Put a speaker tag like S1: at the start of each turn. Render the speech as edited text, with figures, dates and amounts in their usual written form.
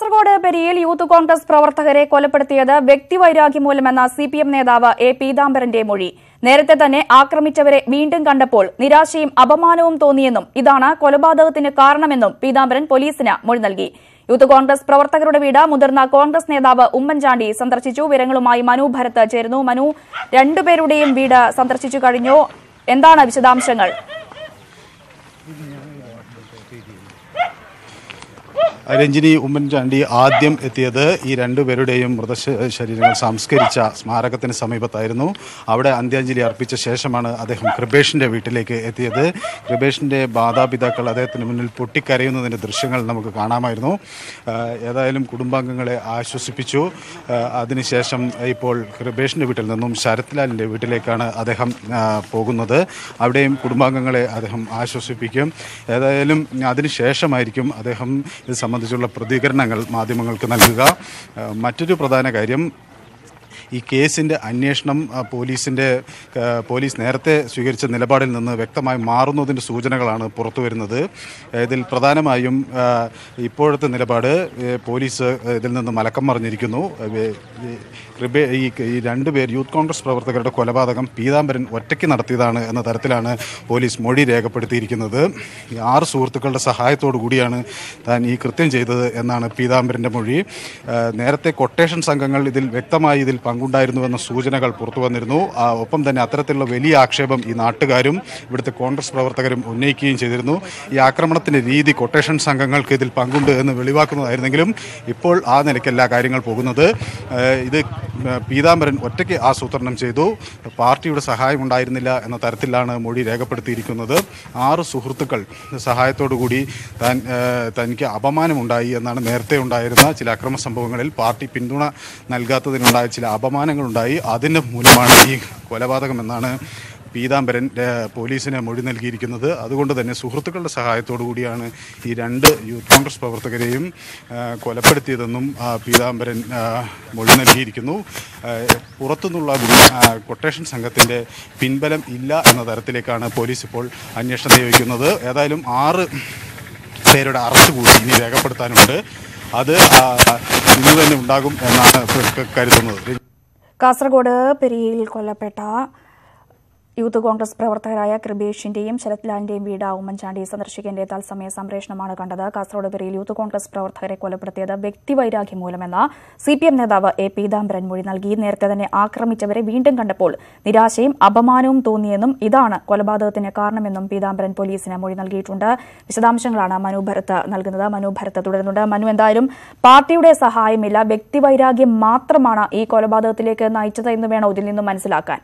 S1: കാസർഗോഡ് പെരിയയിൽ യൂത്ത് കോൺഗ്രസ് പ്രവർത്തകരെ കൊലപ്പെടുത്തിയത് വ്യക്തിവൈരാഗ്യം മൂലമെന്ന സിപിഎം നേതാവ് എ പീതാംബരന്റെ മൊഴി. നേരത്തെ തന്നെ ആക്രമിച്ചവരെ വീണ്ടും കണ്ടപ്പോൾ നിരാശയും അപമാനവും തോന്നിയെന്നും ഇതാണ് കൊലപാതകത്തിന് കാരണമെന്നും പീതാംബരൻ പോലീസിന് മൊഴി നൽകി. യൂത്ത് കോൺഗ്രസ് പ്രവർത്തകരുടെ വീട് മുതിർന്ന കോൺഗ്രസ് നേതാവ് ഉമ്മൻചാണ്ടി സന്ദർശിച്ചു. വിവരങ്ങളുമായി മനു ഭരത് ചേരുന്നു. മനു, രണ്ടുപേരുടെയും വീട് സന്ദർശിച്ചു കഴിഞ്ഞു. എന്താണ് വിശദാംശങ്ങൾ?
S2: രഞ്ജിനി, ഉമ്മൻചാണ്ടി ആദ്യം എത്തിയത് ഈ രണ്ടുപേരുടെയും മൃതശരീരങ്ങൾ സംസ്കരിച്ച സ്മാരകത്തിന് സമീപത്തായിരുന്നു. അവിടെ അന്ത്യാഞ്ജലി അർപ്പിച്ച ശേഷമാണ് അദ്ദേഹം കൃപേഷിൻ്റെ വീട്ടിലേക്ക് എത്തിയത്. കൃപേഷിൻ്റെ മാതാപിതാക്കൾ അദ്ദേഹത്തിന് മുന്നിൽ പൊട്ടിക്കരയുന്നതിൻ്റെ ദൃശ്യങ്ങൾ നമുക്ക് കാണാമായിരുന്നു. ഏതായാലും കുടുംബാംഗങ്ങളെ ആശ്വസിപ്പിച്ചു. അതിനുശേഷം ഇപ്പോൾ കൃപേഷിൻ്റെ വീട്ടിൽ നിന്നും ശരത്ലാലിൻ്റെ വീട്ടിലേക്കാണ് അദ്ദേഹം പോകുന്നത്. അവിടെയും കുടുംബാംഗങ്ങളെ അദ്ദേഹം ആശ്വസിപ്പിക്കും. ഏതായാലും അതിനുശേഷമായിരിക്കും അദ്ദേഹം ഇത് സംബന്ധിച്ചുള്ള പ്രതികരണങ്ങൾ മാധ്യമങ്ങൾക്ക് നൽകുക. മറ്റൊരു പ്രധാന കാര്യം, ഈ കേസിൻ്റെ അന്വേഷണം പോലീസ് നേരത്തെ സ്വീകരിച്ച നിലപാടിൽ നിന്ന് വ്യക്തമായി മാറുന്നതിൻ്റെ സൂചനകളാണ് പുറത്തു വരുന്നത്. ഇതിൽ പ്രധാനമായും ഇപ്പോഴത്തെ നിലപാട് പോലീസ് ഇതിൽ നിന്ന് മലക്കം മറിഞ്ഞിരിക്കുന്നു. ഈ രണ്ടുപേർ യൂത്ത് കോൺഗ്രസ് പ്രവർത്തകരുടെ കൊലപാതകം പീതാംബരൻ ഒറ്റയ്ക്ക് നടത്തിയതാണ് എന്ന തരത്തിലാണ് പോലീസ് മൊഴി രേഖപ്പെടുത്തിയിരിക്കുന്നത്. 6 സുഹൃത്തുക്കളുടെ സഹായത്തോടു കൂടിയാണ് താൻ ഈ കൃത്യം ചെയ്തത് എന്നാണ് പീതാംബരൻ്റെ മൊഴി. നേരത്തെ കൊട്ടേഷൻ സംഘങ്ങൾ വ്യക്തമായി ഇതിൽ പങ്കുണ്ടായിരുന്നുവെന്ന സൂചനകൾ പുറത്തു വന്നിരുന്നു. ഒപ്പം തന്നെ അത്തരത്തിലുള്ള വലിയ ആക്ഷേപം ഈ നാട്ടുകാരും ഇവിടുത്തെ കോൺഗ്രസ് പ്രവർത്തകരും ഉന്നയിക്കുകയും ചെയ്തിരുന്നു. ഈ ആക്രമണത്തിൻ്റെ രീതി കൊട്ടേഷൻ സംഘങ്ങൾക്ക് ഇതിൽ പങ്കുണ്ട് എന്ന് വെളിവാക്കുന്നതായിരുന്നെങ്കിലും ഇപ്പോൾ ആ നിലയ്ക്കല്ല കാര്യങ്ങൾ പോകുന്നത്. ഇത് പീതാംബരൻ ഒറ്റയ്ക്ക് ആസൂത്രണം ചെയ്തു, പാർട്ടിയുടെ സഹായം ഉണ്ടായിരുന്നില്ല എന്ന തരത്തിലാണ് മൊഴി രേഖപ്പെടുത്തിയിരിക്കുന്നത്. 6 സുഹൃത്തുക്കൾ സഹായത്തോടു കൂടി തനിക്ക് അപമാനമുണ്ടായി എന്നാണ് നേരത്തെ ഉണ്ടായിരുന്ന ചില അക്രമ സംഭവങ്ങളിൽ പാർട്ടി പിന്തുണ നൽകാത്തതിനുണ്ടായ ചില അപമാനങ്ങളുണ്ടായി. അതിൻ്റെ മൂലമാണ് ഈ കൊലപാതകം എന്നാണ് പീതാംബരൻ പോലീസിന് മൊഴി നൽകിയിരിക്കുന്നത്. അതുകൊണ്ട് തന്നെ സുഹൃത്തുക്കളുടെ സഹായത്തോടു കൂടിയാണ് ഈ 2 യൂത്ത് കോൺഗ്രസ് പ്രവർത്തകരെയും കൊലപ്പെടുത്തിയതെന്നും പീതാംബരൻ മൊഴി നൽകിയിരിക്കുന്നു. പുറത്തുനിന്നുള്ള കൊട്ടേഷൻ സംഘത്തിൻ്റെ പിൻബലം ഇല്ല എന്ന തരത്തിലേക്കാണ് പോലീസ് ഇപ്പോൾ അന്വേഷണം നിയോഗിക്കുന്നത്. ഏതായാലും 6 പേരുടെ അറസ്റ്റ് കൂടി ഇനി രേഖപ്പെടുത്താനുണ്ട്. അത് ഇന്ന് തന്നെ ഉണ്ടാകും എന്നാണ് കരുതുന്നത്.
S1: കാസർഗോഡ് പെരിയയിൽ കൊല്ലപ്പെട്ട യൂത്ത് കോൺഗ്രസ് പ്രവർത്തകരായ കൃപേഷിന്റെയും ശരത്ലാലിന്റെയും വീട് ഉമ്മൻചാണ്ടി സന്ദർശിക്കേണ്ട തത്സമയ സംപ്രേഷണമാണ് കണ്ടത്. കാസർഗോഡ് പെരിയയിൽ യൂത്ത് കോൺഗ്രസ് പ്രവർത്തകരെ കൊലപ്പെടുത്തിയത് വ്യക്തിവൈരാഗ്യം മൂലമെന്ന സിപിഎം നേതാവ് എ പീതാംബരൻ മൊഴി നൽകി. നേരത്തെ തന്നെ ആക്രമിച്ചവരെ വീണ്ടും കണ്ടപ്പോൾ നിരാശയും അപമാനവും തോന്നിയെന്നും ഇതാണ് കൊലപാതകത്തിന് കാരണമെന്നും പീതാംബരൻ പോലീസിന് മൊഴി നൽകിയിട്ടുണ്ട്. വിശദാംശങ്ങളാണ് മനു ഭരത് നൽകുന്നത്. മനു ഭരത് തുടരുന്നുണ്ട്. മനു, എന്തായാലും പാർട്ടിയുടെ സഹായമില്ല, വ്യക്തിവൈരാഗ്യം മാത്രമാണ് ഈ കൊലപാതകത്തിലേക്ക് നയിച്ചത് എന്ന് വേണോ ഇതിൽ നിന്നും മനസ്സിലാക്കാൻ?